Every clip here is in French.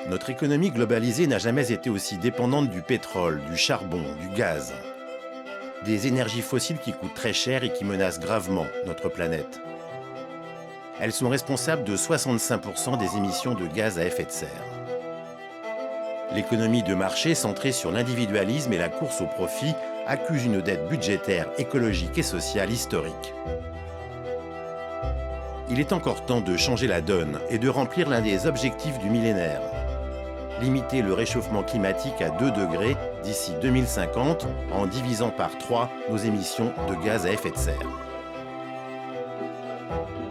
Notre économie globalisée n'a jamais été aussi dépendante du pétrole, du charbon, du gaz. Des énergies fossiles qui coûtent très cher et qui menacent gravement notre planète. Elles sont responsables de 65% des émissions de gaz à effet de serre. L'économie de marché centrée sur l'individualisme et la course au profit accuse une dette budgétaire, écologique et sociale historique. Il est encore temps de changer la donne et de remplir l'un des objectifs du millénaire. Limiter le réchauffement climatique à 2 degrés d'ici 2050 en divisant par 3 nos émissions de gaz à effet de serre.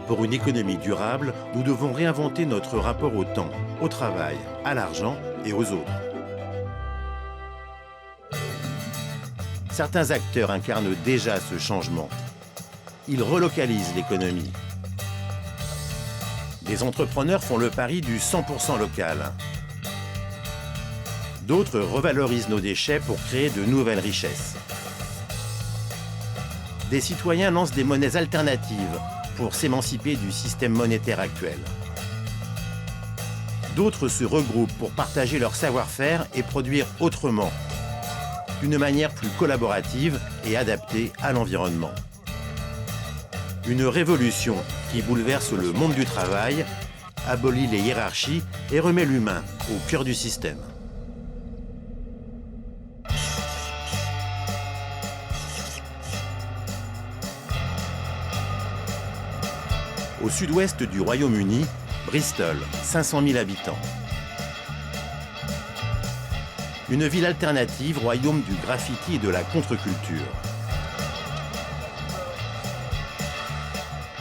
Pour une économie durable, nous devons réinventer notre rapport au temps, au travail, à l'argent et aux autres. Certains acteurs incarnent déjà ce changement. Ils relocalisent l'économie. Des entrepreneurs font le pari du 100% local. D'autres revalorisent nos déchets pour créer de nouvelles richesses. Des citoyens lancent des monnaies alternatives pour s'émanciper du système monétaire actuel. D'autres se regroupent pour partager leur savoir-faire et produire autrement, d'une manière plus collaborative et adaptée à l'environnement. Une révolution qui bouleverse le monde du travail, abolit les hiérarchies et remet l'humain au cœur du système. Au sud-ouest du Royaume-Uni, Bristol, 500 000 habitants. Une ville alternative, royaume du graffiti et de la contre-culture.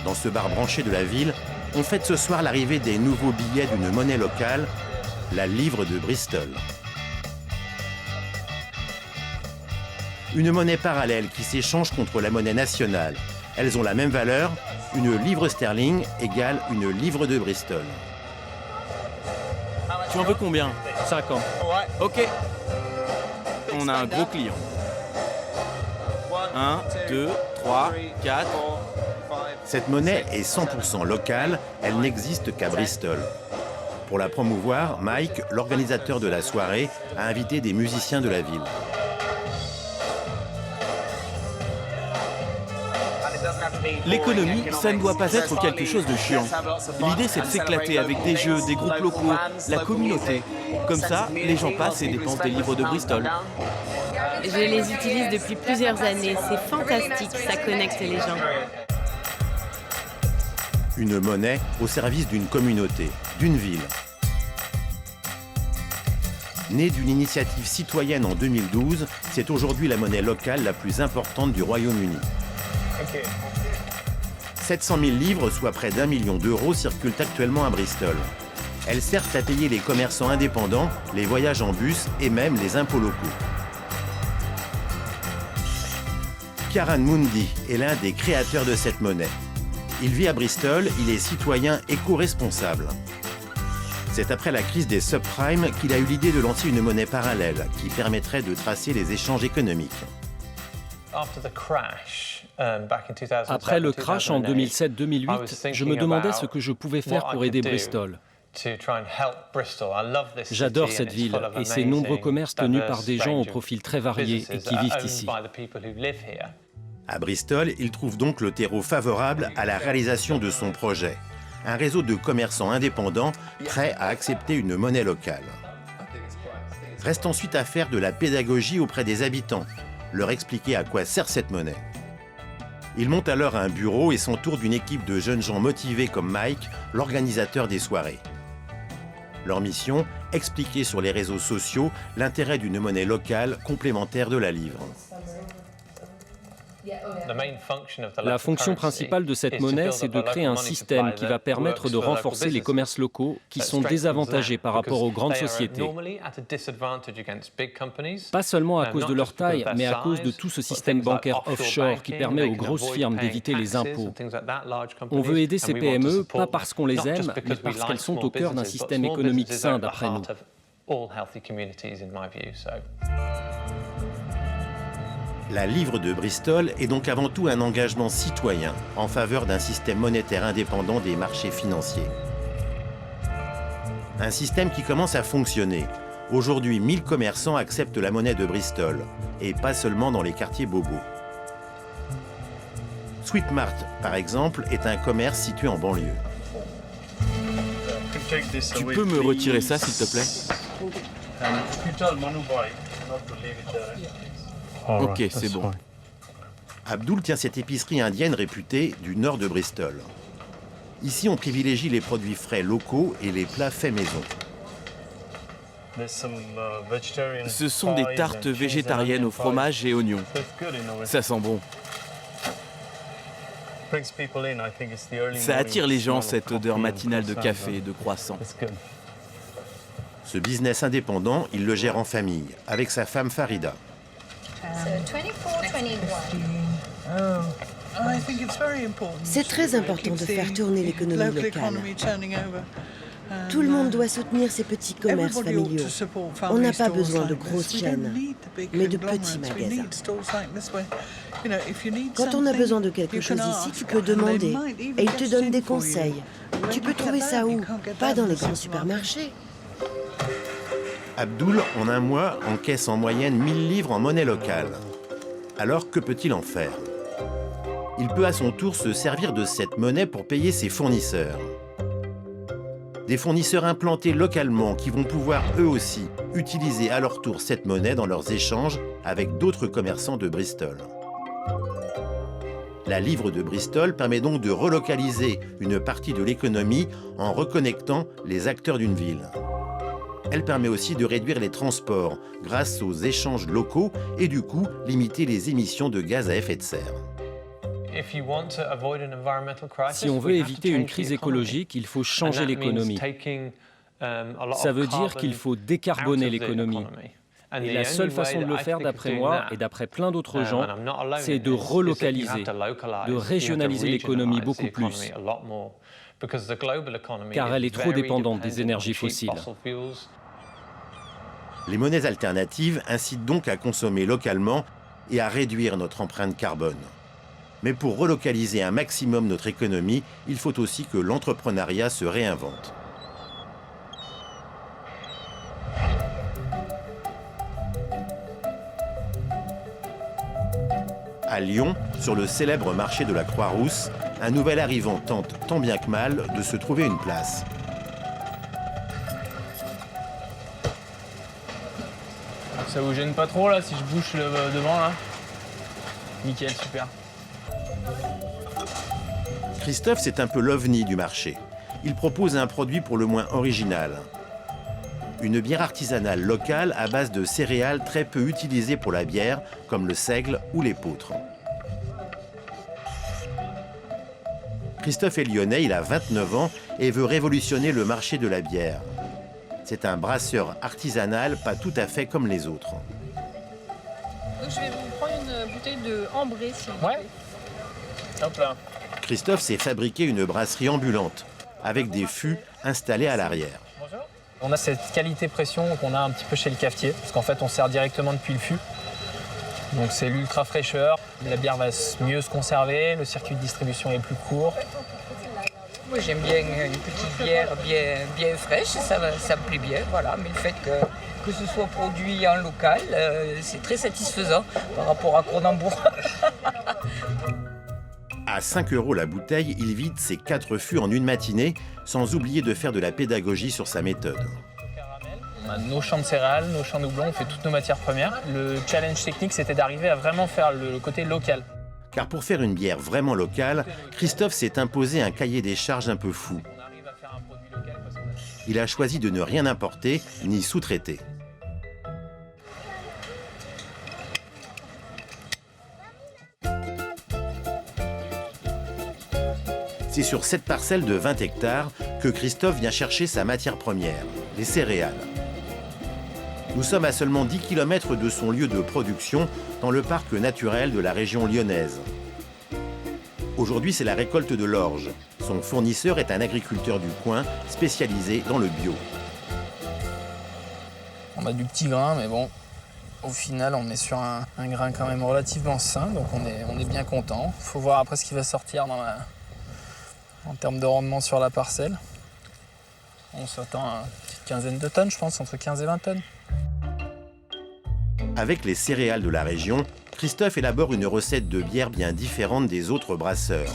Dans ce bar branché de la ville, on fête ce soir l'arrivée des nouveaux billets d'une monnaie locale, la livre de Bristol. Une monnaie parallèle qui s'échange contre la monnaie nationale. Elles ont la même valeur, une livre sterling égale une livre de Bristol. Tu en veux combien? 5 ans. Ok. On a un gros client. 1, 2, 3, 4... Cette monnaie est 100% locale, elle n'existe qu'à Bristol. Pour la promouvoir, Mike, l'organisateur de la soirée, a invité des musiciens de la ville. L'économie, ça ne doit pas être quelque chose de chiant. L'idée, c'est de s'éclater avec des jeux, des groupes locaux, la communauté. Comme ça, les gens passent et dépensent des livres de Bristol. Je les utilise depuis plusieurs années. C'est fantastique, ça connecte les gens. Une monnaie au service d'une communauté, d'une ville. Née d'une initiative citoyenne en 2012, c'est aujourd'hui la monnaie locale la plus importante du Royaume-Uni. 700 000 livres, soit près d'1 million d'euros, circulent actuellement à Bristol. Elles servent à payer les commerçants indépendants, les voyages en bus et même les impôts locaux. Kieran Mundey est l'un des créateurs de cette monnaie. Il vit à Bristol, il est citoyen éco-responsable. C'est après la crise des subprimes qu'il a eu l'idée de lancer une monnaie parallèle qui permettrait de tracer les échanges économiques. Après le crash en 2007-2008, je me demandais ce que je pouvais faire pour aider Bristol. J'adore cette ville et ses nombreux commerces tenus par des gens au profil très varié et qui vivent ici. À Bristol, il trouve donc le terreau favorable à la réalisation de son projet. Un réseau de commerçants indépendants prêts à accepter une monnaie locale. Reste ensuite à faire de la pédagogie auprès des habitants, leur expliquer à quoi sert cette monnaie. Il monte alors un bureau et s'entoure d'une équipe de jeunes gens motivés comme Mike, l'organisateur des soirées. Leur mission, expliquer sur les réseaux sociaux l'intérêt d'une monnaie locale complémentaire de la livre. La fonction principale de cette monnaie, c'est de créer un système qui va permettre de renforcer les commerces locaux qui sont désavantagés par rapport aux grandes sociétés. Pas seulement à cause de leur taille, mais à cause de tout ce système bancaire offshore qui permet aux grosses firmes d'éviter les impôts. On veut aider ces PME, pas parce qu'on les aime, mais parce qu'elles sont au cœur d'un système économique sain d'après nous. La livre de Bristol est donc avant tout un engagement citoyen en faveur d'un système monétaire indépendant des marchés financiers. Un système qui commence à fonctionner. Aujourd'hui, 1000 commerçants acceptent la monnaie de Bristol, et pas seulement dans les quartiers bobos. Sweetmart, par exemple, est un commerce situé en banlieue. Tu peux me retirer ça, s'il te plaît? Ok, c'est bon. Abdul tient cette épicerie indienne réputée du nord de Bristol. Ici, on privilégie les produits frais locaux et les plats faits maison. Ce sont des tartes végétariennes au fromage et oignons. Ça sent bon. Ça attire les gens, cette odeur matinale de café et de croissant. Ce business indépendant, il le gère en famille, avec sa femme Farida. C'est très important de faire tourner l'économie locale. Tout le monde doit soutenir ces petits commerces familiaux. On n'a pas besoin de grosses chaînes, mais de petits magasins. Quand on a besoin de quelque chose ici, tu peux demander et ils te donnent des conseils. Tu peux trouver ça où? Pas dans les grands supermarchés. Abdul, en un mois, encaisse en moyenne 1000 livres en monnaie locale. Alors, que peut-il en faire? Il peut à son tour se servir de cette monnaie pour payer ses fournisseurs. Des fournisseurs implantés localement qui vont pouvoir eux aussi utiliser à leur tour cette monnaie dans leurs échanges avec d'autres commerçants de Bristol. La livre de Bristol permet donc de relocaliser une partie de l'économie en reconnectant les acteurs d'une ville. Elle permet aussi de réduire les transports grâce aux échanges locaux et du coup limiter les émissions de gaz à effet de serre. Si on veut éviter une crise écologique, il faut changer l'économie. Ça veut dire qu'il faut décarboner l'économie. Et la seule façon de le faire, d'après moi et d'après plein d'autres gens, c'est de relocaliser, de régionaliser l'économie beaucoup plus, car elle est trop dépendante des énergies fossiles. Les monnaies alternatives incitent donc à consommer localement et à réduire notre empreinte carbone. Mais pour relocaliser un maximum notre économie, il faut aussi que l'entrepreneuriat se réinvente. À Lyon, sur le célèbre marché de la Croix-Rousse, un nouvel arrivant tente tant bien que mal de se trouver une place. Ça vous gêne pas trop là si je bouge devant là? Nickel, super. Christophe, c'est un peu l'ovni du marché. Il propose un produit pour le moins original. Une bière artisanale locale à base de céréales très peu utilisées pour la bière, comme le seigle ou l'épeautre. Christophe est lyonnais, il a 29 ans et veut révolutionner le marché de la bière. C'est un brasseur artisanal pas tout à fait comme les autres. Donc je vais vous prendre une bouteille de ambré, s'il vous plaît. Ouais. Hop là. Christophe s'est fabriqué une brasserie ambulante, avec des fûts installés à l'arrière. On a cette qualité pression qu'on a un petit peu chez le cafetier, parce qu'en fait on sert directement depuis le fût. Donc c'est l'ultra fraîcheur, la bière va mieux se conserver, le circuit de distribution est plus court. Moi j'aime bien une petite bière bien fraîche, ça me plaît bien, voilà. Mais le fait que ce soit produit en local, c'est très satisfaisant par rapport à Cronenbourg. À 5 € la bouteille, il vide ses 4 fûts en une matinée, sans oublier de faire de la pédagogie sur sa méthode. On a nos champs de céréales, nos champs de houblon, on fait toutes nos matières premières. Le challenge technique, c'était d'arriver à vraiment faire le côté local. Car pour faire une bière vraiment locale, Christophe s'est imposé un cahier des charges un peu fou. Il a choisi de ne rien importer ni sous-traiter. C'est sur cette parcelle de 20 hectares que Christophe vient chercher sa matière première, les céréales. Nous sommes à seulement 10 km de son lieu de production, dans le parc naturel de la région lyonnaise. Aujourd'hui, c'est la récolte de l'orge. Son fournisseur est un agriculteur du coin, spécialisé dans le bio. On a du petit grain, mais bon, au final, on est sur un grain quand même relativement sain, donc on est bien content. Il faut voir après ce qui va sortir en termes de rendement sur la parcelle. On s'attend à une petite quinzaine de tonnes, je pense, entre 15 et 20 tonnes. Avec les céréales de la région, Christophe élabore une recette de bière bien différente des autres brasseurs.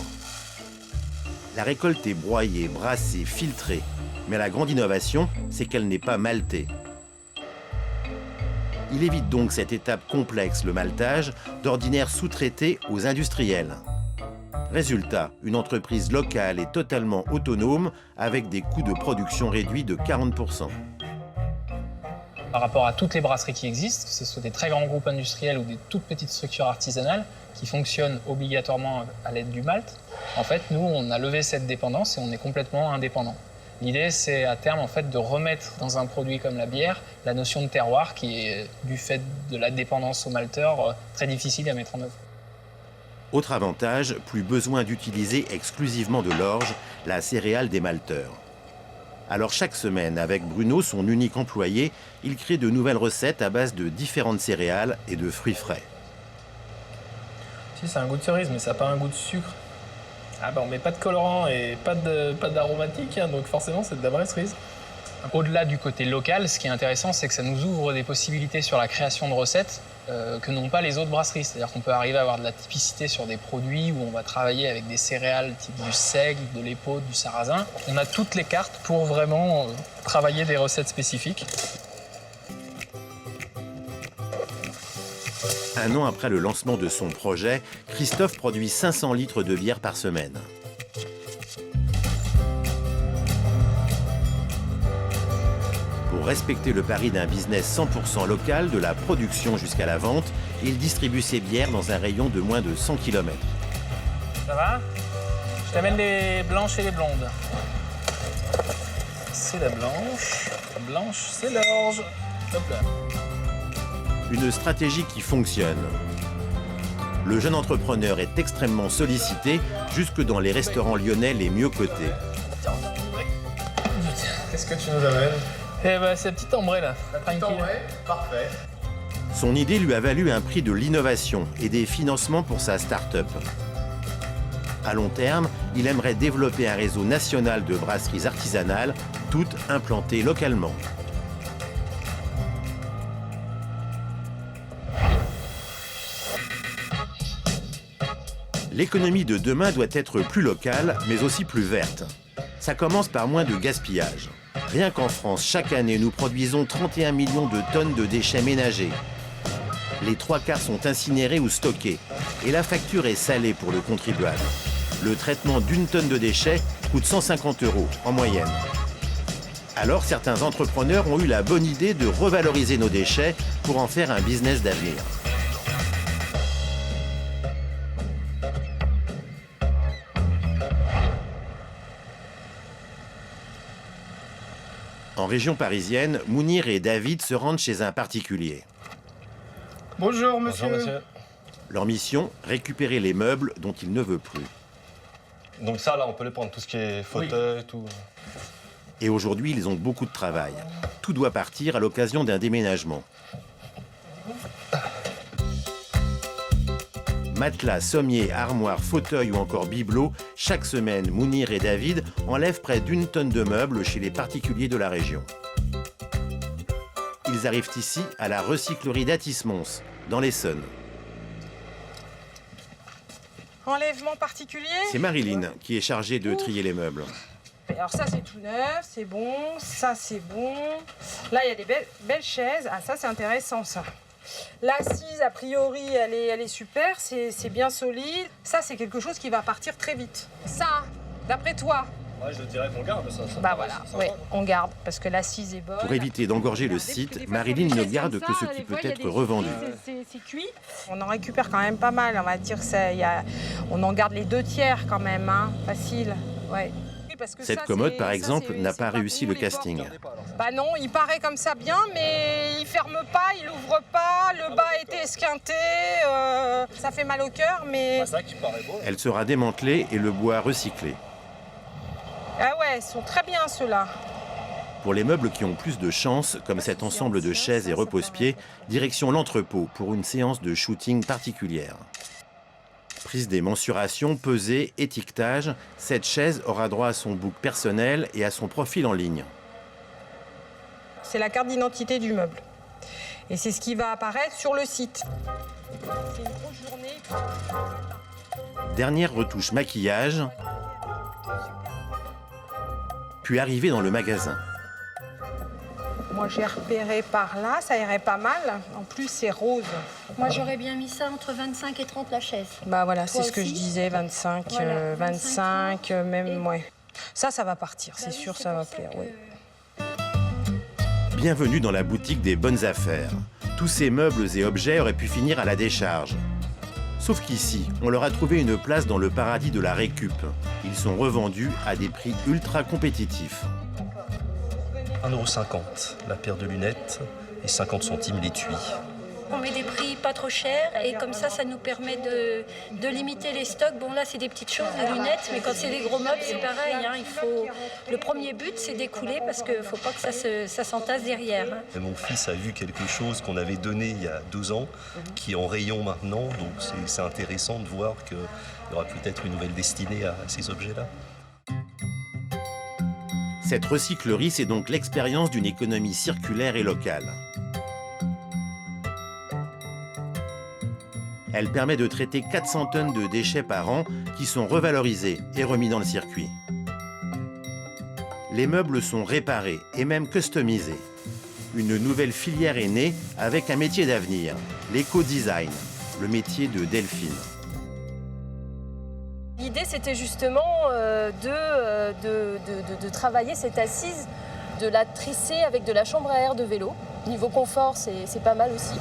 La récolte est broyée, brassée, filtrée. Mais la grande innovation, c'est qu'elle n'est pas maltée. Il évite donc cette étape complexe, le maltage, d'ordinaire sous-traité aux industriels. Résultat, une entreprise locale et totalement autonome avec des coûts de production réduits de 40%. Par rapport à toutes les brasseries qui existent, que ce soit des très grands groupes industriels ou des toutes petites structures artisanales qui fonctionnent obligatoirement à l'aide du malt, en fait, nous, on a levé cette dépendance et on est complètement indépendant. L'idée, c'est à terme en fait, de remettre dans un produit comme la bière la notion de terroir qui est, du fait de la dépendance au malteur, très difficile à mettre en œuvre. Autre avantage, plus besoin d'utiliser exclusivement de l'orge, la céréale des malteurs. Alors chaque semaine, avec Bruno, son unique employé, il crée de nouvelles recettes à base de différentes céréales et de fruits frais. Si, c'est un goût de cerise, mais ça n'a pas un goût de sucre. Ah bah on met pas de colorant et pas d'aromatique, hein, donc forcément c'est de la vraie cerise. Au-delà du côté local, ce qui est intéressant, c'est que ça nous ouvre des possibilités sur la création de recettes que n'ont pas les autres brasseries. C'est-à-dire qu'on peut arriver à avoir de la typicité sur des produits où on va travailler avec des céréales type du seigle, de l'épeautre, du sarrasin. On a toutes les cartes pour vraiment travailler des recettes spécifiques. Un an après le lancement de son projet, Christophe produit 500 litres de bière par semaine. Pour respecter le pari d'un business 100% local, de la production jusqu'à la vente, il distribue ses bières dans un rayon de moins de 100 km. Ça va? Je t'amène les blanches et les blondes. C'est la blanche. La blanche, c'est l'orge. Hop là. Une stratégie qui fonctionne. Le jeune entrepreneur est extrêmement sollicité, jusque dans les restaurants lyonnais les mieux cotés. Qu'est-ce que tu nous amènes? Eh ben, c'est la petite ambrée là. La petite ambrée, parfait. Son idée lui a valu un prix de l'innovation et des financements pour sa start-up. À long terme, il aimerait développer un réseau national de brasseries artisanales, toutes implantées localement. L'économie de demain doit être plus locale, mais aussi plus verte. Ça commence par moins de gaspillage. Rien qu'en France, chaque année, nous produisons 31 millions de tonnes de déchets ménagers. Les 3/4 sont incinérés ou stockés. Et la facture est salée pour le contribuable. Le traitement d'une tonne de déchets coûte 150 € en moyenne. Alors, certains entrepreneurs ont eu la bonne idée de revaloriser nos déchets pour en faire un business d'avenir. En région parisienne, Mounir et David se rendent chez un particulier. Bonjour monsieur. Bonjour monsieur. Leur mission, récupérer les meubles dont il ne veut plus. Donc ça, là, on peut les prendre, tout ce qui est fauteuil, tout. Et aujourd'hui, ils ont beaucoup de travail. Tout doit partir à l'occasion d'un déménagement. Matelas, sommiers, armoires, fauteuils ou encore bibelots, chaque semaine, Mounir et David enlèvent près d'1 tonne de meubles chez les particuliers de la région. Ils arrivent ici à la recyclerie d'Athis-Mons, dans l'Essonne. Enlèvement particulier? C'est Marilyn qui est chargée de trier les meubles. Alors ça c'est tout neuf, c'est bon, ça c'est bon. Là il y a des belles chaises, ah ça c'est intéressant ça. L'assise, a priori, elle est super, c'est bien solide. Ça, c'est quelque chose qui va partir très vite. Ça, d'après toi? Ouais, je dirais qu'on garde ça. Bah voilà, ouais, on garde, parce que l'assise est bonne. Pour éviter d'engorger le site, Marilyn ne garde que ce qui peut être revendu. C'est cuit. On en récupère quand même pas mal, on va dire. On en garde les 2/3 quand même, hein, facile. Ouais. Cette commode, par exemple, n'a pas réussi le casting. Bah non, il paraît comme ça bien, mais il ferme pas, il ouvre pas, le bas a été esquinté, ça fait mal au cœur, mais... Elle sera démantelée et le bois recyclé. Ah ouais, ils sont très bien ceux-là. Pour les meubles qui ont plus de chance, comme cet ensemble de chaises et repose-pieds, direction l'entrepôt pour une séance de shooting particulière. Prise des mensurations, pesée, étiquetage, cette chaise aura droit à son book personnel et à son profil en ligne. c'est la carte d'identité du meuble. Et c'est ce qui va apparaître sur le site. C'est une grosse journée. Dernière retouche maquillage, puis arriver dans le magasin. Moi, j'ai repéré par là, ça irait pas mal. En plus, c'est rose. Moi, j'aurais bien mis ça entre 25 et 30 la chaise. Bah voilà, c'est Toi ce que aussi je disais, 25, Voilà, 25, même, ouais. Ça va partir, c'est Bah sûr, oui, ça va pour plaire, que- oui. Bienvenue dans la boutique des bonnes affaires. Tous ces meubles et objets auraient pu finir à la décharge. Sauf qu'ici, on leur a trouvé une place dans le paradis de la récup. Ils sont revendus à des prix ultra compétitifs. 1,50 € la paire de lunettes et 50 centimes l'étui. On met des prix pas trop chers et comme ça nous permet de limiter les stocks. Bon là c'est des petites choses, des lunettes, mais quand c'est des gros meubles c'est pareil. Hein, le premier but c'est d'écouler parce qu'il ne faut pas que ça s'entasse derrière. Hein. Et mon fils a vu quelque chose qu'on avait donné il y a 2 ans, qui est en rayon maintenant, donc c'est intéressant de voir qu'il y aura peut-être une nouvelle destinée à ces objets-là. Cette recyclerie, c'est donc l'expérience d'une économie circulaire et locale. Elle permet de traiter 400 tonnes de déchets par an qui sont revalorisés et remis dans le circuit. Les meubles sont réparés et même customisés. Une nouvelle filière est née avec un métier d'avenir, l'éco-design, le métier de Delphine. L'idée, c'était justement de travailler cette assise, de la trisser avec de la chambre à air de vélo. Niveau confort, c'est pas mal aussi.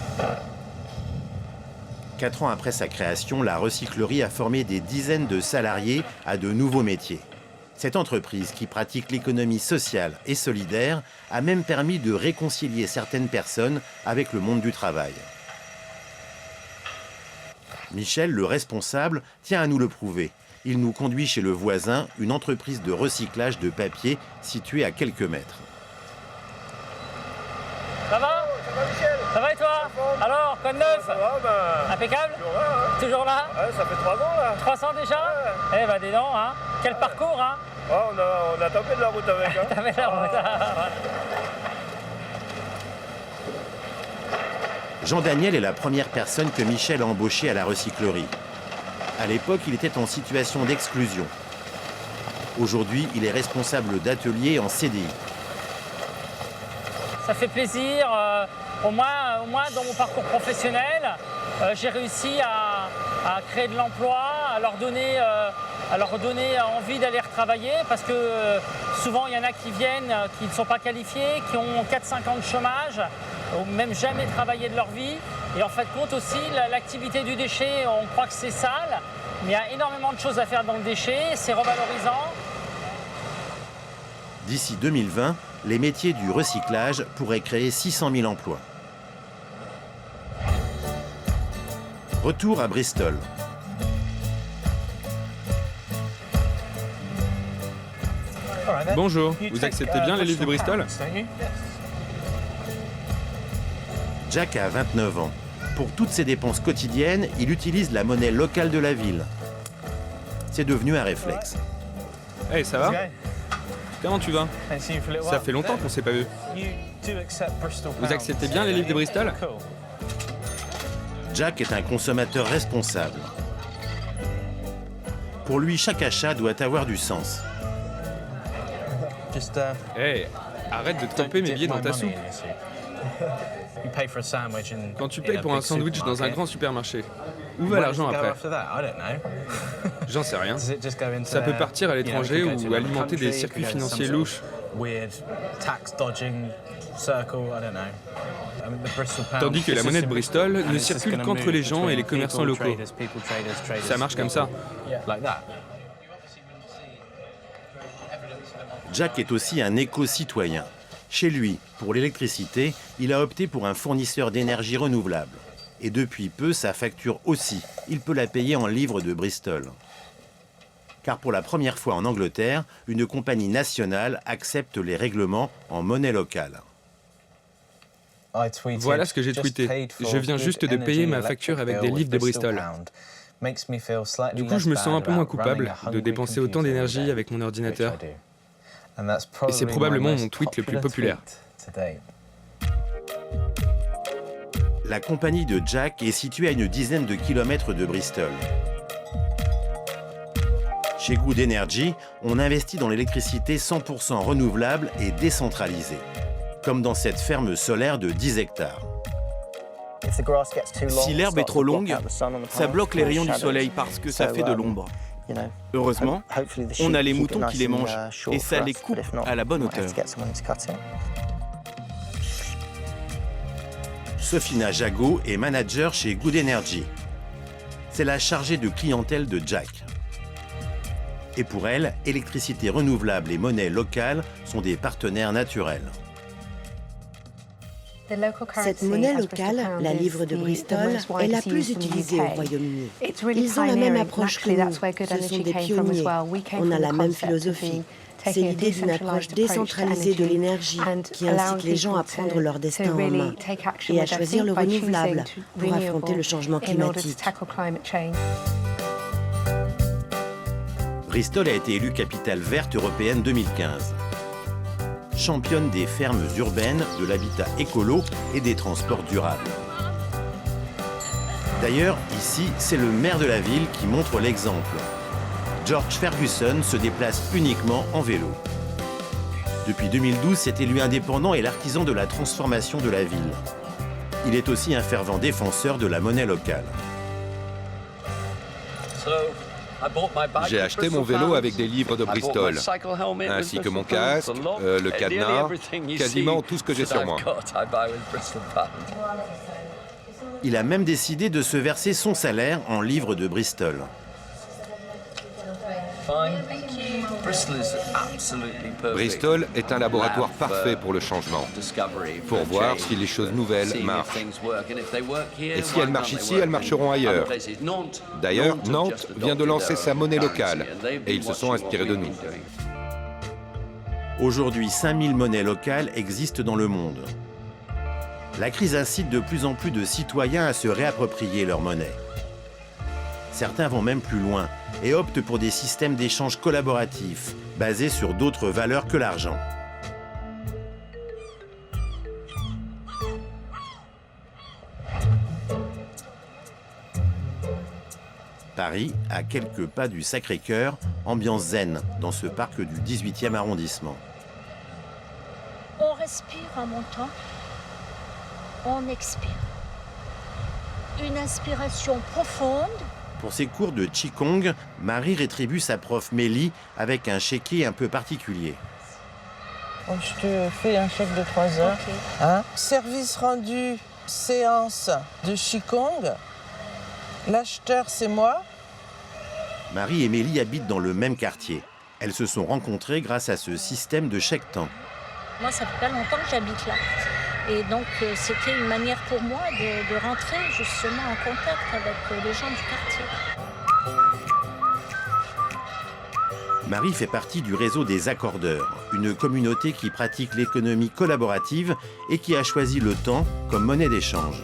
4 ans après sa création, la recyclerie a formé des dizaines de salariés à de nouveaux métiers. Cette entreprise, qui pratique l'économie sociale et solidaire, a même permis de réconcilier certaines personnes avec le monde du travail. Michel, le responsable, tient à nous le prouver. Il nous conduit chez le voisin, une entreprise de recyclage de papier située à quelques mètres. Ça va? Ça va et toi? Alors, quoi de neuf? Ça va, impeccable? Toujours là, hein. Toujours là? Ouais, ça fait 3 ans là. 300 déjà? Ouais. Eh ben dis donc, hein. Quel parcours, hein? Oh, on a tapé de la route avec. Hein. Tapé de la route. Jean-Daniel est la première personne que Michel a embauchée à la recyclerie. À l'époque, il était en situation d'exclusion. Aujourd'hui, il est responsable d'atelier en CDI. Ça fait plaisir. Au moins, dans mon parcours professionnel, j'ai réussi à créer de l'emploi, à leur donner envie d'aller retravailler parce que souvent, il y en a qui viennent, qui ne sont pas qualifiés, qui ont 4-5 ans de chômage, ou même jamais travaillé de leur vie. Et en fait, compte aussi, l'activité du déchet, on croit que c'est sale, mais il y a énormément de choses à faire dans le déchet, c'est revalorisant. D'ici 2020, les métiers du recyclage pourraient créer 600 000 emplois. Retour à Bristol. Bonjour, vous acceptez bien les livres de Bristol? Jack a 29 ans. Pour toutes ses dépenses quotidiennes, il utilise la monnaie locale de la ville. C'est devenu un réflexe. Hey, ça va? Comment tu vas? Ça fait longtemps qu'on s'est pas vu. Vous acceptez bien les livres de Bristol? Jack est un consommateur responsable. Pour lui, chaque achat doit avoir du sens. Hey, arrête de tremper mes billets dans ta soupe. Quand tu payes pour un sandwich dans un grand supermarché, où va l'argent après? J'en sais rien. Ça peut partir à l'étranger ou alimenter des circuits financiers louches. Tandis que la monnaie de Bristol ne circule qu'entre les gens et les commerçants locaux. Ça marche comme ça. Jack est aussi un éco-citoyen. Chez lui, pour l'électricité, il a opté pour un fournisseur d'énergie renouvelable. Et depuis peu, sa facture aussi. Il peut la payer en livres de Bristol. Car pour la première fois en Angleterre, une compagnie nationale accepte les règlements en monnaie locale. Voilà ce que j'ai tweeté. Je viens juste de payer ma facture avec des livres de Bristol. Du coup, je me sens un peu moins coupable de dépenser autant d'énergie avec mon ordinateur. Et c'est probablement mon tweet le plus populaire. la compagnie de Jack est située à une dizaine de kilomètres de Bristol. Chez Good Energy, on investit dans l'électricité 100% renouvelable et décentralisée, comme dans cette ferme solaire de 10 hectares. Si l'herbe est trop longue, ça bloque les rayons du soleil parce que ça fait de l'ombre. Heureusement, on a les moutons qui les mangent et ça les coupe à la bonne hauteur. Sofina Jago est manager chez Good Energy. C'est la chargée de clientèle de Jack. Et pour elle, électricité renouvelable et monnaie locale sont des partenaires naturels. Cette monnaie locale, la livre de Bristol, est la plus utilisée au Royaume-Uni. Ils ont la même approche que nous. Ce sont des pionniers. On a la même philosophie. C'est l'idée d'une approche décentralisée de l'énergie qui incite les gens à prendre leur destin en main et à choisir le renouvelable pour affronter le changement climatique. Bristol a été élue capitale verte européenne 2015. Championne des fermes urbaines, de l'habitat écolo et des transports durables. D'ailleurs, ici, c'est le maire de la ville qui montre l'exemple. George Ferguson se déplace uniquement en vélo. Depuis 2012, cet élu indépendant est l'artisan de la transformation de la ville. Il est aussi un fervent défenseur de la monnaie locale. J'ai acheté mon vélo avec des livres de Bristol, ainsi que mon casque, le cadenas, quasiment tout ce que j'ai sur moi. Il a même décidé de se verser son salaire en livres de Bristol. Bristol est un laboratoire parfait pour le changement, pour voir si les choses nouvelles marchent. Et si elles marchent ici, elles marcheront ailleurs. D'ailleurs, Nantes vient de lancer sa monnaie locale, et ils se sont inspirés de nous. Aujourd'hui, 5000 monnaies locales existent dans le monde. La crise incite de plus en plus de citoyens à se réapproprier leur monnaie. Certains vont même plus loin et optent pour des systèmes d'échange collaboratifs, basés sur d'autres valeurs que l'argent. Paris, à quelques pas du Sacré-Cœur, ambiance zen dans ce parc du 18e arrondissement. On respire en montant, on expire. Une inspiration profonde. Pour ses cours de Qigong, Marie rétribue sa prof Mélie avec un chéquier un peu particulier. Je te fais un chèque de 3 heures. Okay. Hein? Service rendu, séance de Qigong. L'acheteur, c'est moi. Marie et Mélie habitent dans le même quartier. Elles se sont rencontrées grâce à ce système de chèque-temps. Moi, ça fait pas longtemps que j'habite là. Et donc, c'était une manière pour moi de rentrer justement en contact avec les gens du quartier. Marie fait partie du réseau des accordeurs, une communauté qui pratique l'économie collaborative et qui a choisi le temps comme monnaie d'échange.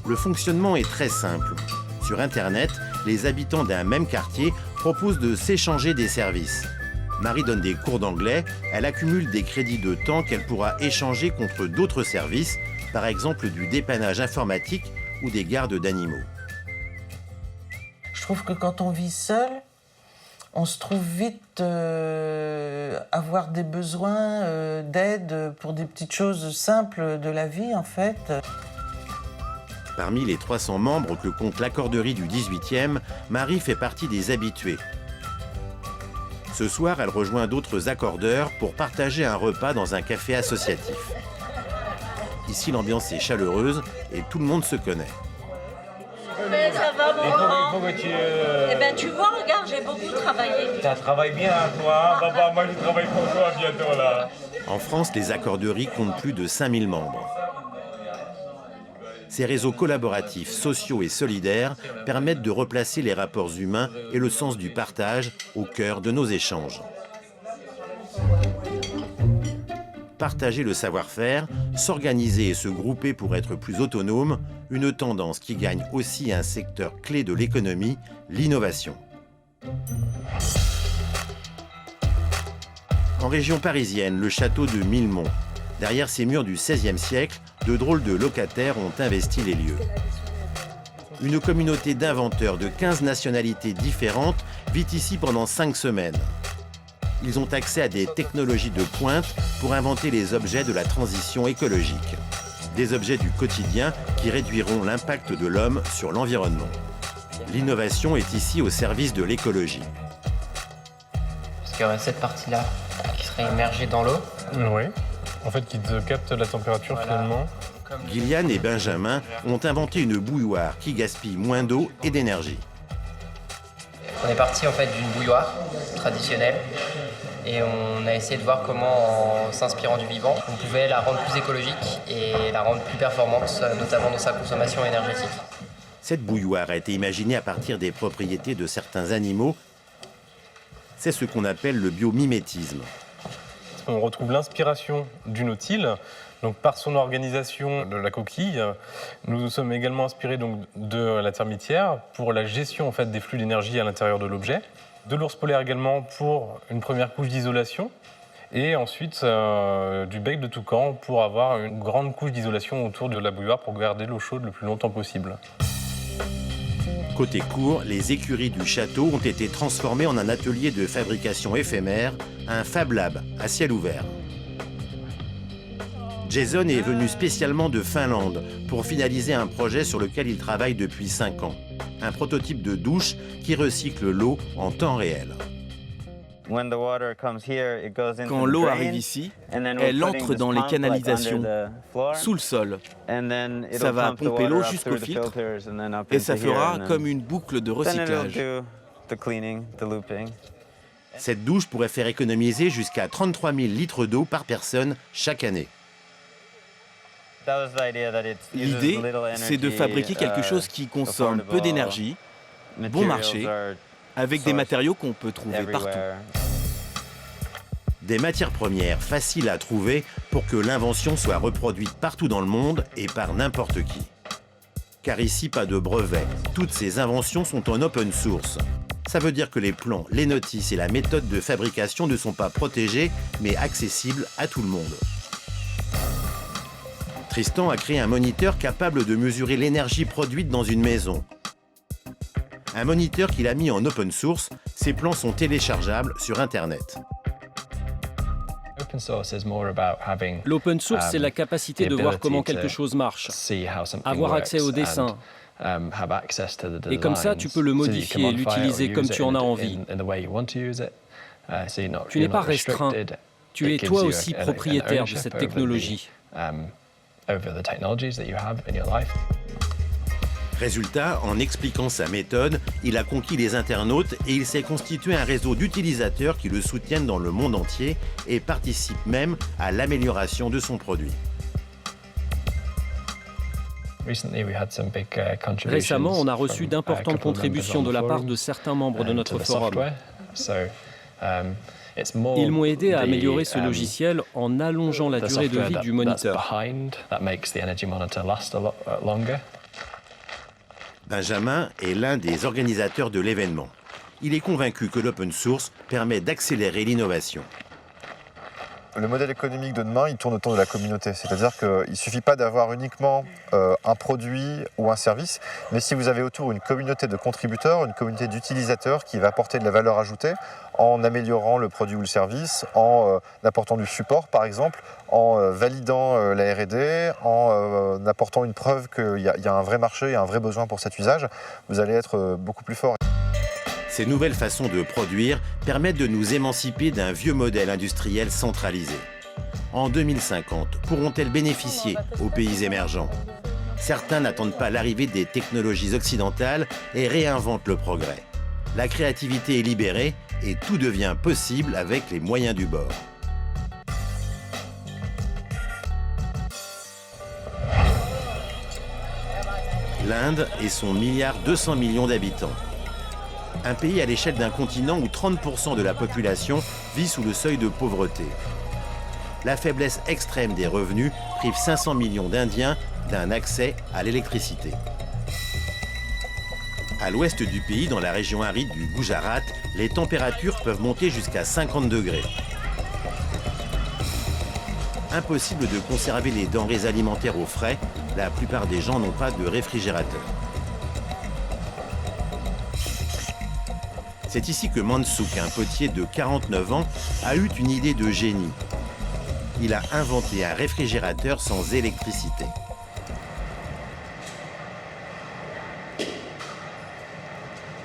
Le fonctionnement est très simple. Sur Internet, les habitants d'un même quartier proposent de s'échanger des services. Marie donne des cours d'anglais, elle accumule des crédits de temps qu'elle pourra échanger contre d'autres services, par exemple du dépannage informatique ou des gardes d'animaux. Je trouve que quand on vit seul, on se trouve vite avoir des besoins d'aide pour des petites choses simples de la vie, en fait. Parmi les 300 membres que compte l'accorderie du 18e, Marie fait partie des habitués. Ce soir, elle rejoint d'autres accordeurs pour partager un repas dans un café associatif. Ici, l'ambiance est chaleureuse et tout le monde se connaît. Mais ça va, mon grand. Eh ben, tu vois, regarde, j'ai beaucoup travaillé. Ça travaille bien, toi. Papa, moi, je travaille pour toi bientôt, là. En France, les accorderies comptent plus de 5000 membres. Ces réseaux collaboratifs, sociaux et solidaires permettent de replacer les rapports humains et le sens du partage au cœur de nos échanges. Partager le savoir-faire, s'organiser et se grouper pour être plus autonome, une tendance qui gagne aussi un secteur clé de l'économie, l'innovation. En région parisienne, le château de Millemont. Derrière ces murs du XVIe siècle, de drôles de locataires ont investi les lieux. Une communauté d'inventeurs de 15 nationalités différentes vit ici pendant 5 semaines. Ils ont accès à des technologies de pointe pour inventer les objets de la transition écologique. Des objets du quotidien qui réduiront l'impact de l'homme sur l'environnement. L'innovation est ici au service de l'écologie. Parce qu'il y aurait cette partie-là qui serait immergée dans l'eau. Oui, en fait qui te capte la température finalement. Gillian et Benjamin ont inventé une bouilloire qui gaspille moins d'eau et d'énergie. On est parti en fait d'une bouilloire traditionnelle et on a essayé de voir comment, en s'inspirant du vivant, on pouvait la rendre plus écologique et la rendre plus performante, notamment dans sa consommation énergétique. Cette bouilloire a été imaginée à partir des propriétés de certains animaux. C'est ce qu'on appelle le biomimétisme. On retrouve l'inspiration du nautile. Donc, par son organisation de la coquille, nous nous sommes également inspirés donc, de la termitière pour la gestion en fait, des flux d'énergie à l'intérieur de l'objet, de l'ours polaire également pour une première couche d'isolation, et ensuite du bec de toucan pour avoir une grande couche d'isolation autour de la bouilloire pour garder l'eau chaude le plus longtemps possible. Côté cour, les écuries du château ont été transformées en un atelier de fabrication éphémère, un Fab Lab à ciel ouvert. Jason est venu spécialement de Finlande pour finaliser un projet sur lequel il travaille depuis 5 ans. Un prototype de douche qui recycle l'eau en temps réel. Quand l'eau arrive ici, elle entre dans les canalisations, sous le sol. Ça va pomper l'eau jusqu'au filtre et ça fera comme une boucle de recyclage. Cette douche pourrait faire économiser jusqu'à 33 000 litres d'eau par personne chaque année. L'idée, c'est de fabriquer quelque chose qui consomme peu d'énergie, bon marché, avec des matériaux qu'on peut trouver partout. Des matières premières faciles à trouver pour que l'invention soit reproduite partout dans le monde et par n'importe qui. Car ici, pas de brevet. Toutes ces inventions sont en open source. Ça veut dire que les plans, les notices et la méthode de fabrication ne sont pas protégés, mais accessibles à tout le monde. Tristan a créé un moniteur capable de mesurer l'énergie produite dans une maison. Un moniteur qu'il a mis en open source, ses plans sont téléchargeables sur Internet. L'open source, c'est la capacité de voir comment quelque chose marche, avoir accès au dessin. Et comme ça, tu peux le modifier, l'utiliser comme tu en as envie. Tu n'es pas restreint, tu es toi aussi propriétaire de cette technologie. Résultat, en expliquant sa méthode, il a conquis les internautes et il s'est constitué un réseau d'utilisateurs qui le soutiennent dans le monde entier et participent même à l'amélioration de son produit. Récemment, on a reçu d'importantes contributions de la part de certains membres de notre forum. Ils m'ont aidé à améliorer ce logiciel en allongeant la durée de vie du moniteur. Benjamin est l'un des organisateurs de l'événement. Il est convaincu que l'open source permet d'accélérer l'innovation. Le modèle économique de demain, il tourne autour de la communauté. C'est-à-dire qu'il ne suffit pas d'avoir uniquement un produit ou un service, mais si vous avez autour une communauté de contributeurs, une communauté d'utilisateurs qui va apporter de la valeur ajoutée en améliorant le produit ou le service, en apportant du support par exemple, en validant la R&D, en apportant une preuve qu'il y a un vrai marché et un vrai besoin pour cet usage, vous allez être beaucoup plus fort. Ces nouvelles façons de produire permettent de nous émanciper d'un vieux modèle industriel centralisé. En 2050, pourront-elles bénéficier aux pays émergents? Certains n'attendent pas l'arrivée des technologies occidentales et réinventent le progrès. La créativité est libérée et tout devient possible avec les moyens du bord. L'Inde et son 1,2 milliard d'habitants. Un pays à l'échelle d'un continent où 30% de la population vit sous le seuil de pauvreté. La faiblesse extrême des revenus prive 500 millions d'Indiens d'un accès à l'électricité. À l'ouest du pays, dans la région aride du Gujarat, les températures peuvent monter jusqu'à 50 degrés. Impossible de conserver les denrées alimentaires au frais, la plupart des gens n'ont pas de réfrigérateur. C'est ici que Mansuk, un potier de 49 ans, a eu une idée de génie. Il a inventé un réfrigérateur sans électricité.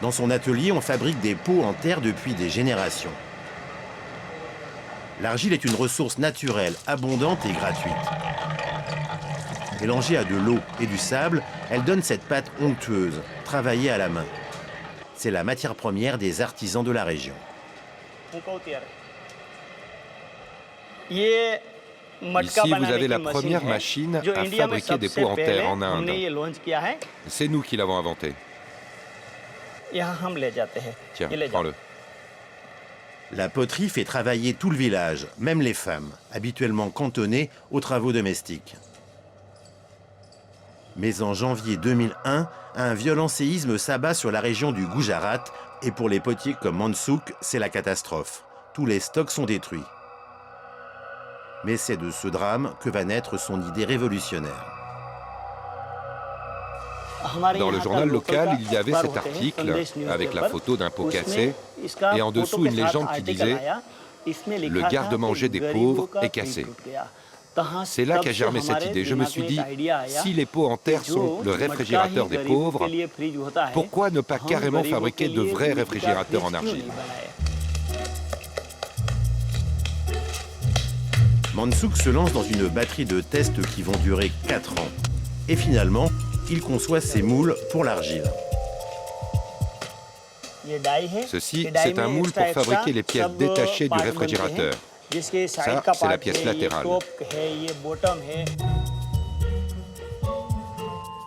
Dans son atelier, on fabrique des pots en terre depuis des générations. L'argile est une ressource naturelle, abondante et gratuite. Mélangée à de l'eau et du sable, elle donne cette pâte onctueuse, travaillée à la main. C'est la matière première des artisans de la région. Ici, vous avez la première machine à fabriquer des pots en terre en Inde. C'est nous qui l'avons inventée. Tiens, prends-le. La poterie fait travailler tout le village, même les femmes, habituellement cantonnées aux travaux domestiques. Mais en janvier 2001, un violent séisme s'abat sur la région du Gujarat et pour les potiers comme Mansuk, c'est la catastrophe. Tous les stocks sont détruits. Mais c'est de ce drame que va naître son idée révolutionnaire. Dans le journal local, il y avait cet article avec la photo d'un pot cassé et en dessous une légende qui disait « Le garde-manger des pauvres est cassé ». C'est là qu'a germé cette idée. Je me suis dit, si les pots en terre sont le réfrigérateur des pauvres, pourquoi ne pas carrément fabriquer de vrais réfrigérateurs en argile? Mansuk se lance dans une batterie de tests qui vont durer 4 ans. Et finalement, il conçoit ses moules pour l'argile. Ceci, c'est un moule pour fabriquer les pièces détachées du réfrigérateur. Ça, c'est la pièce latérale.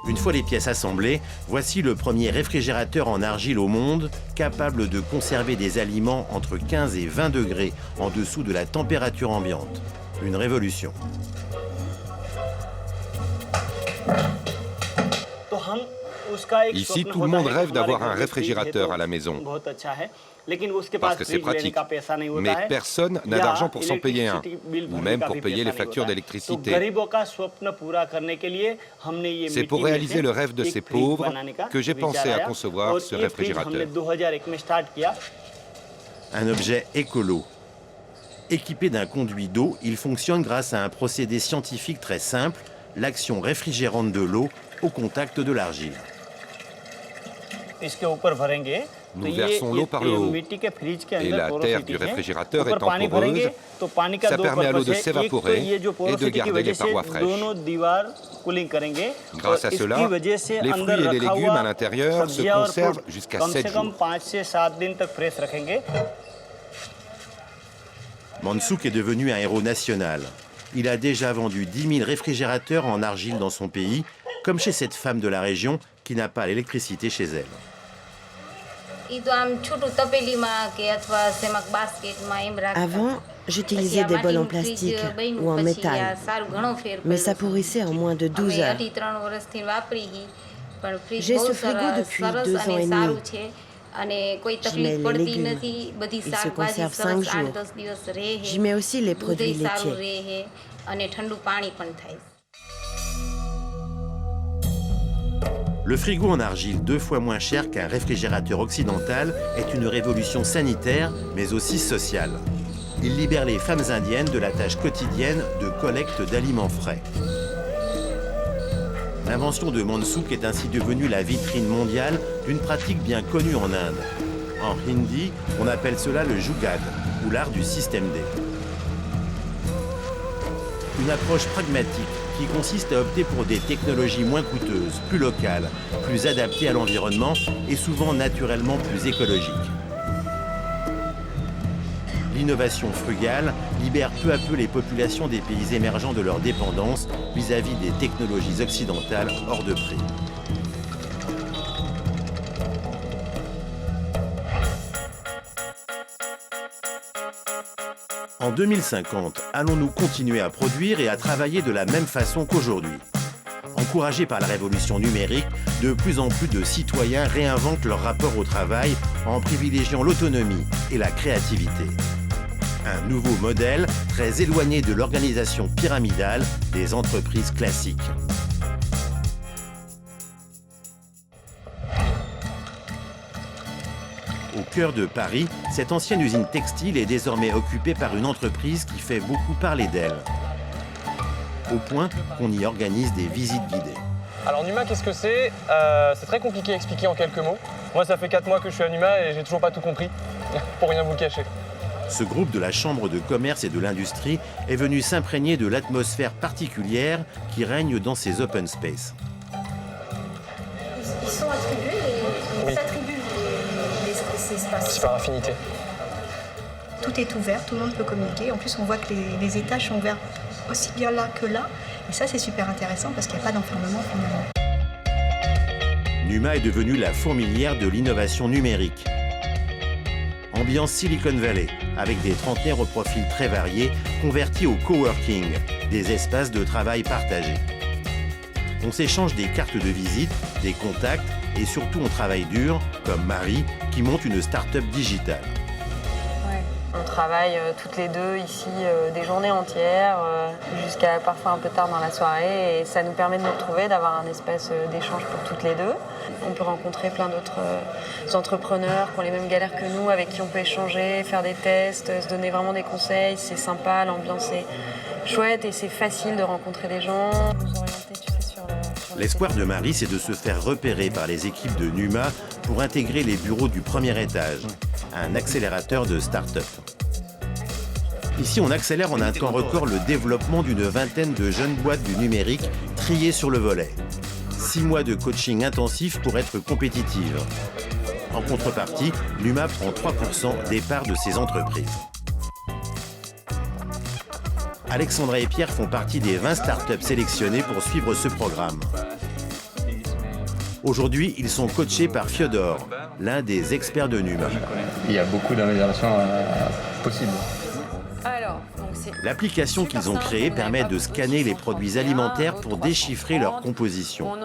Une fois les pièces assemblées, voici le premier réfrigérateur en argile au monde, capable de conserver des aliments entre 15 et 20 degrés en dessous de la température ambiante. Une révolution. Ici, tout le monde rêve d'avoir un réfrigérateur à la maison, parce que c'est pratique. Mais personne n'a d'argent pour s'en payer un, ou même pour payer les factures d'électricité. C'est pour réaliser le rêve de ces pauvres que j'ai pensé à concevoir ce réfrigérateur. Un objet écolo. Équipé d'un conduit d'eau, il fonctionne grâce à un procédé scientifique très simple, l'action réfrigérante de l'eau au contact de l'argile. Nous versons l'eau par le haut, et la terre du réfrigérateur étant poreuse, ça permet à l'eau de s'évaporer et de garder les parois fraîches. Grâce à cela, les fruits et les légumes à l'intérieur se conservent jusqu'à 7 jours. Mansuk est devenu un héros national. Il a déjà vendu 10 000 réfrigérateurs en argile dans son pays, comme chez cette femme de la région qui n'a pas l'électricité chez elle. Avant, j'utilisais des bols en plastique ou en métal, mais ça pourrissait en moins de 12 heures. J'ai ce frigo depuis 2 ans et demi. Je mets les légumes, ils se conservent 5 jours. J'y mets aussi les produits laitiers. Le frigo en argile, 2 fois moins cher qu'un réfrigérateur occidental, est une révolution sanitaire, mais aussi sociale. Il libère les femmes indiennes de la tâche quotidienne de collecte d'aliments frais. L'invention de Mansuk est ainsi devenue la vitrine mondiale d'une pratique bien connue en Inde. En hindi, on appelle cela le jugad, ou l'art du système D. Une approche pragmatique qui consiste à opter pour des technologies moins coûteuses, plus locales, plus adaptées à l'environnement et souvent naturellement plus écologiques. L'innovation frugale libère peu à peu les populations des pays émergents de leur dépendance vis-à-vis des technologies occidentales hors de prix. En 2050, allons-nous continuer à produire et à travailler de la même façon qu'aujourd'hui? Encouragés par la révolution numérique, de plus en plus de citoyens réinventent leur rapport au travail en privilégiant l'autonomie et la créativité. Un nouveau modèle très éloigné de l'organisation pyramidale des entreprises classiques. Au cœur de Paris, cette ancienne usine textile est désormais occupée par une entreprise qui fait beaucoup parler d'elle. Au point qu'on y organise des visites guidées. Alors Numa, qu'est-ce que c'est? C'est très compliqué à expliquer en quelques mots. Moi, ça fait 4 mois que je suis à Numa et j'ai toujours pas tout compris, pour rien vous le cacher. Ce groupe de la Chambre de commerce et de l'industrie est venu s'imprégner de l'atmosphère particulière qui règne dans ces open space. Ils sont attribués, ils s'attribuent ces espaces. C'est par affinité. Tout est ouvert, tout le monde peut communiquer. En plus, on voit que les étages sont ouverts aussi bien là que là. Et ça, c'est super intéressant parce qu'il n'y a pas d'enfermement finalement. Numa est devenue la fourmilière de l'innovation numérique. Ambiance Silicon Valley, avec des trentenaires au profil très variés, convertis au coworking, des espaces de travail partagés. On s'échange des cartes de visite, des contacts et surtout on travaille dur, comme Marie, qui monte une start-up digitale. On travaille toutes les deux ici des journées entières, jusqu'à parfois un peu tard dans la soirée, et ça nous permet de nous retrouver, d'avoir un espace d'échange pour toutes les deux. On peut rencontrer plein d'autres entrepreneurs qui ont les mêmes galères que nous, avec qui on peut échanger, faire des tests, se donner vraiment des conseils. C'est sympa, l'ambiance est chouette et c'est facile de rencontrer des gens. L'espoir de Marie, c'est de se faire repérer par les équipes de Numa pour intégrer les bureaux du premier étage, un accélérateur de start-up. Ici, on accélère en un temps record le développement d'une vingtaine de jeunes boîtes du numérique triées sur le volet. 6 mois de coaching intensif pour être compétitive. En contrepartie, Numa prend 3% des parts de ces entreprises. Alexandra et Pierre font partie des 20 startups sélectionnées pour suivre ce programme. Aujourd'hui, ils sont coachés par Fiodor, l'un des experts de Numa. Il y a beaucoup d'améliorations possibles. L'application qu'ils ont créée permet de scanner les produits alimentaires pour déchiffrer leur composition.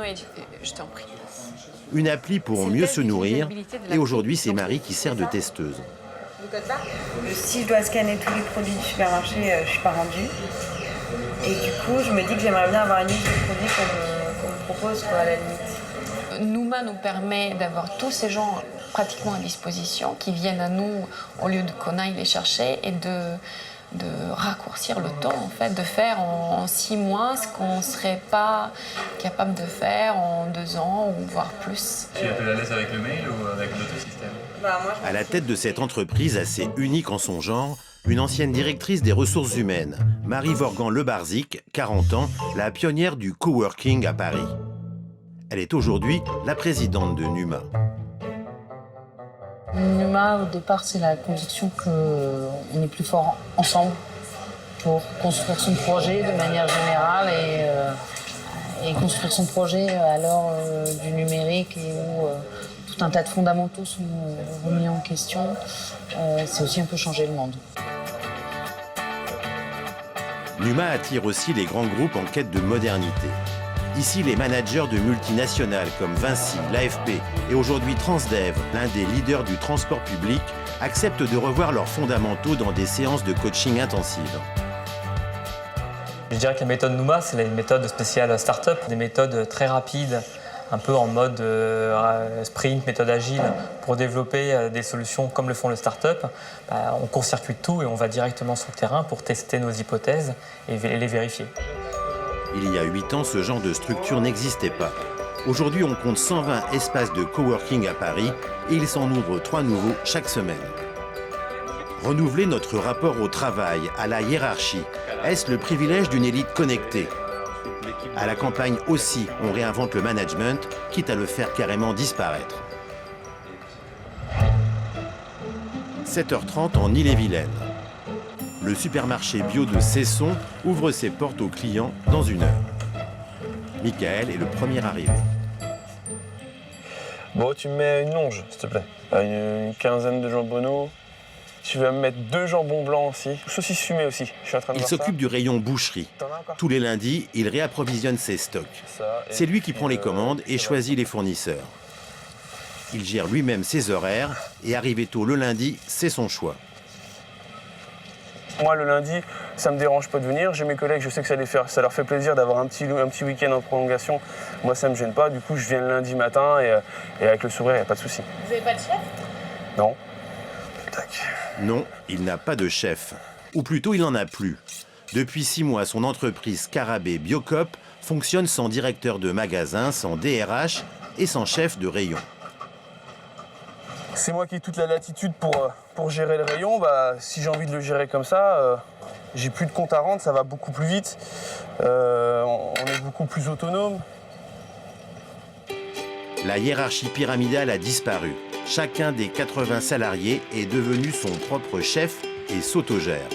Une appli pour mieux se nourrir, et aujourd'hui c'est Marie qui sert de testeuse. Si je dois scanner tous les produits du supermarché, je ne suis pas rendue. Et du coup, je me dis que j'aimerais bien avoir une liste de produits qu'on me propose, quoi, à la limite. Numa nous permet d'avoir tous ces gens pratiquement à disposition, qui viennent à nous au lieu qu'on aille les chercher, et de raccourcir le temps, en fait, de faire en 6 mois ce qu'on ne serait pas capable de faire en 2 ans ou voire plus. Tu es un peu à l'aise avec le mail ou avec d'autres systèmes? À la tête de cette entreprise assez unique en son genre, une ancienne directrice des ressources humaines, Marie Vorgan-Lebarzik, 40 ans, la pionnière du coworking à Paris. Elle est aujourd'hui la présidente de Numa. Numa, au départ, c'est la conviction qu'on est plus fort ensemble pour construire son projet de manière générale et construire son projet à l'heure du numérique et où tout un tas de fondamentaux sont remis en question. C'est aussi un peu changer le monde. Numa attire aussi les grands groupes en quête de modernité. Ici, les managers de multinationales comme Vinci, l'AFP et aujourd'hui Transdev, l'un des leaders du transport public, acceptent de revoir leurs fondamentaux dans des séances de coaching intensives. Je dirais que la méthode Numa, c'est la méthode spéciale start-up, des méthodes très rapides, un peu en mode sprint, méthode agile, pour développer des solutions comme le font les start-up. On court-circuite tout et on va directement sur le terrain pour tester nos hypothèses et les vérifier. Il y a 8 ans, ce genre de structure n'existait pas. Aujourd'hui, on compte 120 espaces de coworking à Paris et il s'en ouvre 3 nouveaux chaque semaine. Renouveler notre rapport au travail, à la hiérarchie, est-ce le privilège d'une élite connectée? À la campagne aussi, on réinvente le management, quitte à le faire carrément disparaître. 7h30 en Ille-et-Vilaine. Le supermarché bio de Cesson ouvre ses portes aux clients dans 1 heure. Michael est le premier arrivé. Bon, tu me mets une longe, s'il te plaît. Une quinzaine de jambonneaux. Tu vas me mettre 2 jambons blancs aussi. Saucisses fumées aussi. Je suis en train de Il voir ça. s'occupe du rayon boucherie. Tous les lundis, il réapprovisionne ses stocks. C'est lui qui prend les commandes et choisit les fournisseurs. Il gère lui-même ses horaires et arriver tôt le lundi, c'est son choix. Moi, le lundi, ça me dérange pas de venir. J'ai mes collègues, je sais que ça leur fait plaisir d'avoir un petit week-end en prolongation. Moi, ça me gêne pas. Du coup, je viens le lundi matin et avec le sourire, il n'y a pas de souci. Vous n'avez pas de chef? Non. Non, il n'a pas de chef. Ou plutôt, il n'en a plus. Depuis 6 mois, son entreprise Scarabée Biocop fonctionne sans directeur de magasin, sans DRH et sans chef de rayon. C'est moi qui ai toute la latitude pour gérer le rayon. Bah, si j'ai envie de le gérer comme ça, j'ai plus de compte à rendre, ça va beaucoup plus vite. On est beaucoup plus autonome. La hiérarchie pyramidale a disparu. Chacun des 80 salariés est devenu son propre chef et s'autogère.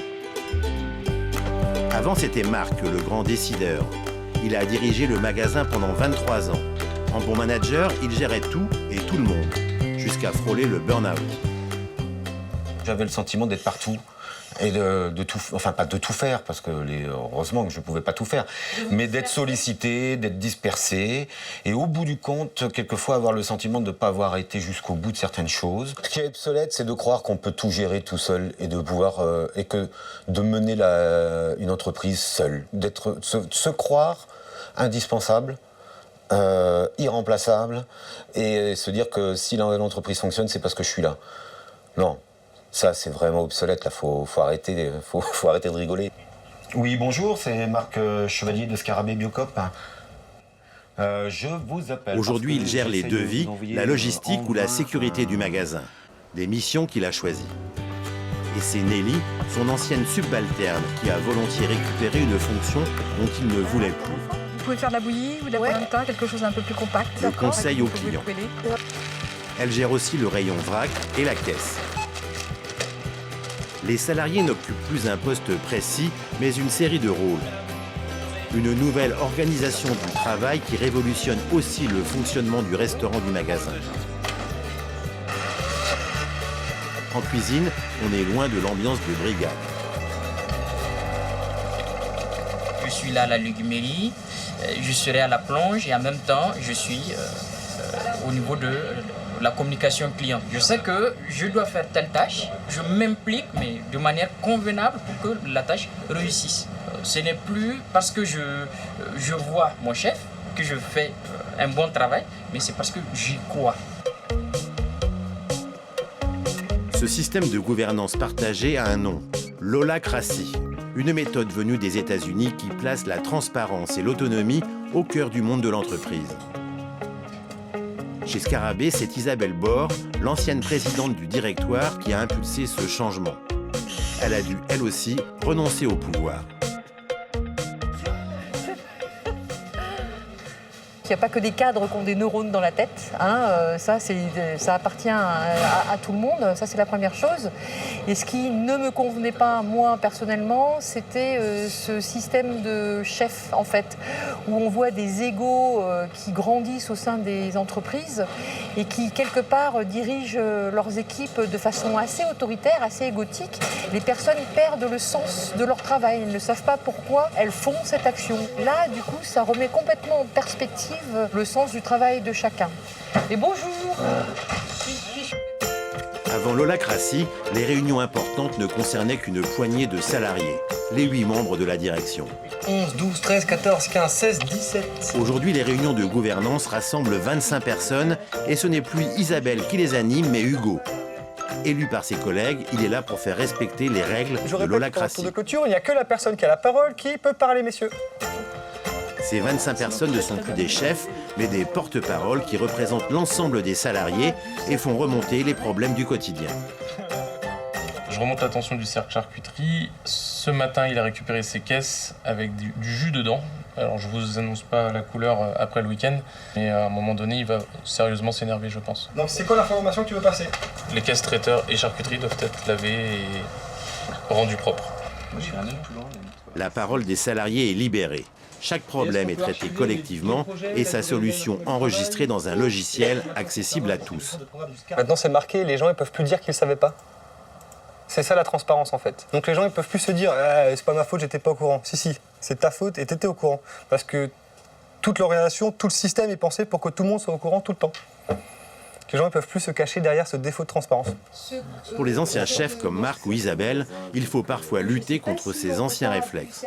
Avant, c'était Marc, le grand décideur. Il a dirigé le magasin pendant 23 ans. En bon manager, il gérait tout et tout le monde, jusqu'à frôler le burn-out. J'avais le sentiment d'être partout et de tout, enfin pas de tout faire, parce que heureusement que je ne pouvais pas tout faire, mais d'être sollicité, d'être dispersé, et au bout du compte, quelquefois avoir le sentiment de ne pas avoir été jusqu'au bout de certaines choses. Ce qui est obsolète, c'est de croire qu'on peut tout gérer tout seul et de pouvoir de mener une entreprise seule, se croire indispensable. Irremplaçable, et se dire que si l'entreprise fonctionne, c'est parce que je suis là. Non, ça c'est vraiment obsolète, là, faut arrêter de rigoler. Oui, bonjour, c'est Marc Chevalier de Scarabée Biocop. Je vous appelle. Aujourd'hui, il gère les devis, la logistique ou la sécurité du magasin, des missions qu'il a choisies. Et c'est Nelly, son ancienne subalterne, qui a volontiers récupéré une fonction dont il ne voulait plus. Vous pouvez faire de la bouillie ou de la polenta, quelque chose d'un peu plus compact. Le conseil aux clients. Elle gère aussi le rayon vrac et la caisse. Les salariés n'occupent plus un poste précis, mais une série de rôles. Une nouvelle organisation du travail qui révolutionne aussi le fonctionnement du restaurant du magasin. En cuisine, on est loin de l'ambiance de brigade. Je suis là à la légumerie, je serai à la plonge et en même temps, je suis au niveau de la communication client. Je sais que je dois faire telle tâche, je m'implique, mais de manière convenable pour que la tâche réussisse. Ce n'est plus parce que je vois mon chef que je fais un bon travail, mais c'est parce que j'y crois. Ce système de gouvernance partagée a un nom, l'holacratie. Une méthode venue des États-Unis qui place la transparence et l'autonomie au cœur du monde de l'entreprise. Chez Scarabée, c'est Isabelle Bord, l'ancienne présidente du directoire, qui a impulsé ce changement. Elle a dû, elle aussi, renoncer au pouvoir. Il n'y a pas que des cadres qui ont des neurones dans la tête, hein. Ça appartient à tout le monde, ça c'est la première chose. Et ce qui ne me convenait pas, moi personnellement, c'était ce système de chef en fait, où on voit des égos qui grandissent au sein des entreprises et qui quelque part dirigent leurs équipes de façon assez autoritaire, assez égotique. Les personnes perdent le sens de leur travail, elles ne savent pas pourquoi elles font cette action. Là, du coup, ça remet complètement en perspective le sens du travail de chacun. Et bonjour. Avant l'holacratie, les réunions importantes ne concernaient qu'une poignée de salariés, les 8 membres de la direction. 11, 12, 13, 14, 15, 16, 17... Aujourd'hui, les réunions de gouvernance rassemblent 25 personnes et ce n'est plus Isabelle qui les anime, mais Hugo. Élu par ses collègues, il est là pour faire respecter les règles de l'holacratie. De clôture, il n'y a que la personne qui a la parole qui peut parler, messieurs. Ces 25 personnes ne sont plus des chefs, mais des porte-paroles qui représentent l'ensemble des salariés et font remonter les problèmes du quotidien. Je remonte l'attention du cercle charcuterie. Ce matin, il a récupéré ses caisses avec du jus dedans. Alors, je ne vous annonce pas la couleur après le week-end, mais à un moment donné, il va sérieusement s'énerver, je pense. Donc, c'est quoi l'information que tu veux passer? Les caisses traiteurs et charcuterie doivent être lavées et rendues propres. La parole des salariés est libérée. Chaque problème est traité collectivement et sa solution enregistrée dans un logiciel accessible à tous. Maintenant, c'est marqué, les gens ne peuvent plus dire qu'ils ne savaient pas. C'est ça la transparence en fait. Donc les gens ne peuvent plus se dire c'est pas ma faute, j'étais pas au courant. Si, c'est ta faute et t'étais au courant. Parce que toute l'organisation, tout le système est pensé pour que tout le monde soit au courant tout le temps. Que les gens ne peuvent plus se cacher derrière ce défaut de transparence. Pour les anciens chefs comme Marc ou Isabelle, il faut parfois lutter contre ces anciens réflexes.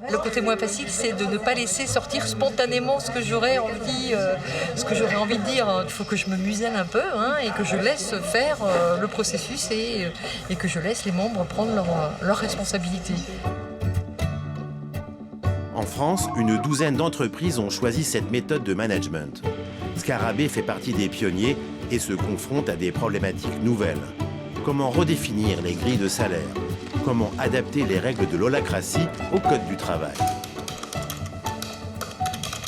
Le côté moins facile, c'est de ne pas laisser sortir spontanément ce que j'aurais envie, de dire. Il faut que je me muselle un peu et que je laisse faire le processus et que je laisse les membres prendre leurs responsabilités. En France, une douzaine d'entreprises ont choisi cette méthode de management. Scarabée fait partie des pionniers et se confronte à des problématiques nouvelles. Comment redéfinir les grilles de salaire? Comment adapter les règles de l'holacratie au code du travail?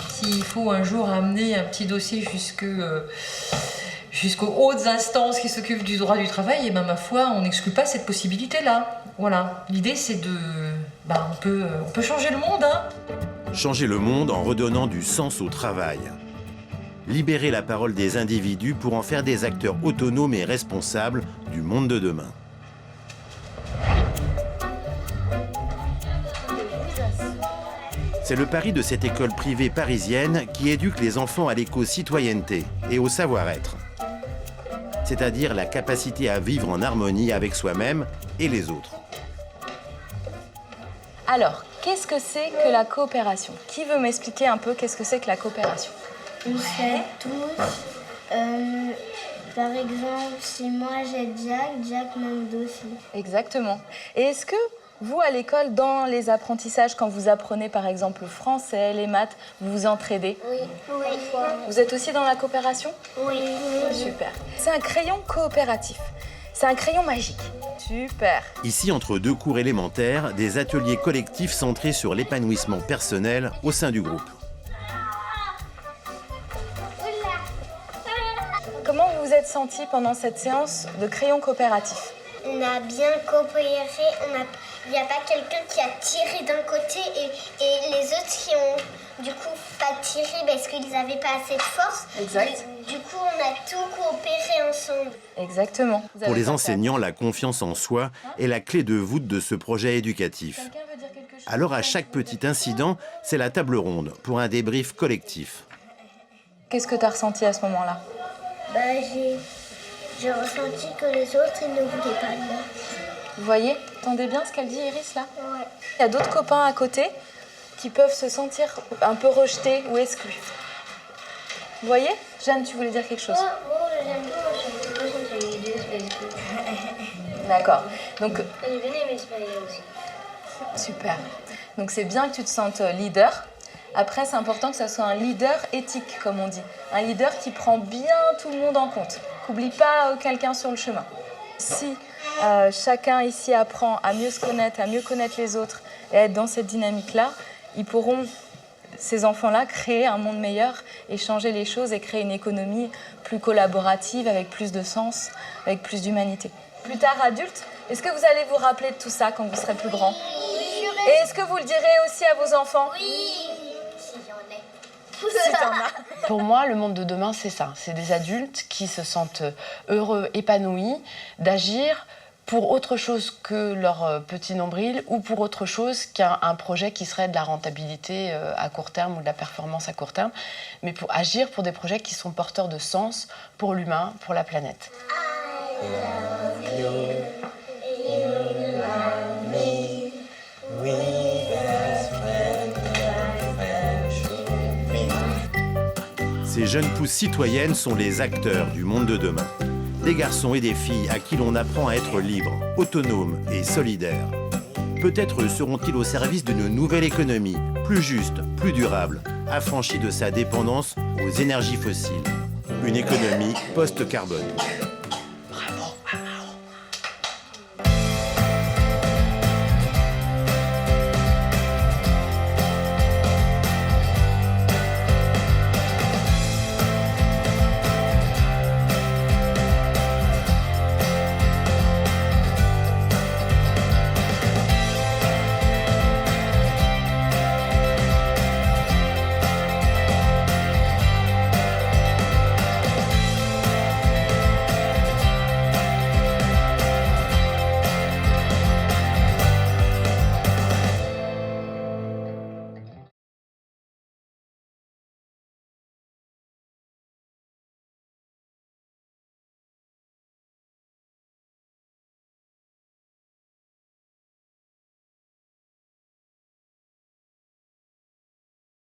S'il faut un jour amener un petit dossier jusqu'aux hautes instances qui s'occupent du droit du travail, et ma foi, on n'exclut pas cette possibilité-là. Voilà. L'idée, c'est on peut changer le monde. Changer le monde en redonnant du sens au travail. Libérer la parole des individus pour en faire des acteurs autonomes et responsables du monde de demain. C'est le pari de cette école privée parisienne qui éduque les enfants à l'éco-citoyenneté et au savoir-être. C'est-à-dire la capacité à vivre en harmonie avec soi-même et les autres. Alors, qu'est-ce que c'est que la coopération? Qui veut m'expliquer un peu qu'est-ce que c'est que la coopération? On fait tous. Par exemple, si moi j'aide Jack, Jack m'aide aussi. Exactement. Et est-ce que vous, à l'école, dans les apprentissages, quand vous apprenez par exemple le français, les maths, vous vous entraidez? Oui. Vous êtes aussi dans la coopération? Oui. Super. C'est un crayon coopératif. C'est un crayon magique. Super. Ici, entre deux cours élémentaires, des ateliers collectifs centrés sur l'épanouissement personnel au sein du groupe. Comment vous vous êtes senti pendant cette séance de crayon coopératif? On a bien coopéré, il n'y a pas quelqu'un qui a tiré d'un côté et les autres qui ont du coup pas tiré parce qu'ils n'avaient pas assez de force. Exact. Du coup, on a tout coopéré ensemble. Exactement. Pour les enseignants, la confiance en soi est la clé de voûte de ce projet éducatif. Alors à chaque petit incident, c'est la table ronde pour un débrief collectif. Qu'est-ce que tu as ressenti à ce moment-là? J'ai ressenti que les autres, ils ne voulaient pas de moi. Vous voyez? Entendez bien ce qu'elle dit, Iris, là? Ouais. Il y a d'autres copains à côté qui peuvent se sentir un peu rejetés ou exclus. Vous voyez? Jeanne, tu voulais dire quelque chose? J'aime bien, je suis les deux. D'accord. Donc, J'ai bien aimé ce palais aussi. super. Donc c'est bien que tu te sentes leader. Après, c'est important que ça soit un leader éthique, comme on dit. Un leader qui prend bien tout le monde en compte. N'oublie pas quelqu'un sur le chemin. Si chacun ici apprend à mieux se connaître, à mieux connaître les autres et à être dans cette dynamique-là, ils pourront, ces enfants-là, créer un monde meilleur et changer les choses et créer une économie plus collaborative, avec plus de sens, avec plus d'humanité. Plus tard, adulte, est-ce que vous allez vous rappeler de tout ça quand vous serez plus grand? Et est-ce que vous le direz aussi à vos enfants? Oui. Si t'en as. Pour moi, le monde de demain, c'est ça. C'est des adultes qui se sentent heureux, épanouis, d'agir pour autre chose que leur petit nombril ou pour autre chose qu'un projet qui serait de la rentabilité à court terme ou de la performance à court terme, mais pour agir pour des projets qui sont porteurs de sens pour l'humain, pour la planète. Ces jeunes pousses citoyennes sont les acteurs du monde de demain. Des garçons et des filles à qui l'on apprend à être libres, autonomes et solidaires. Peut-être seront-ils au service d'une nouvelle économie, plus juste, plus durable, affranchie de sa dépendance aux énergies fossiles. Une économie post-carbone.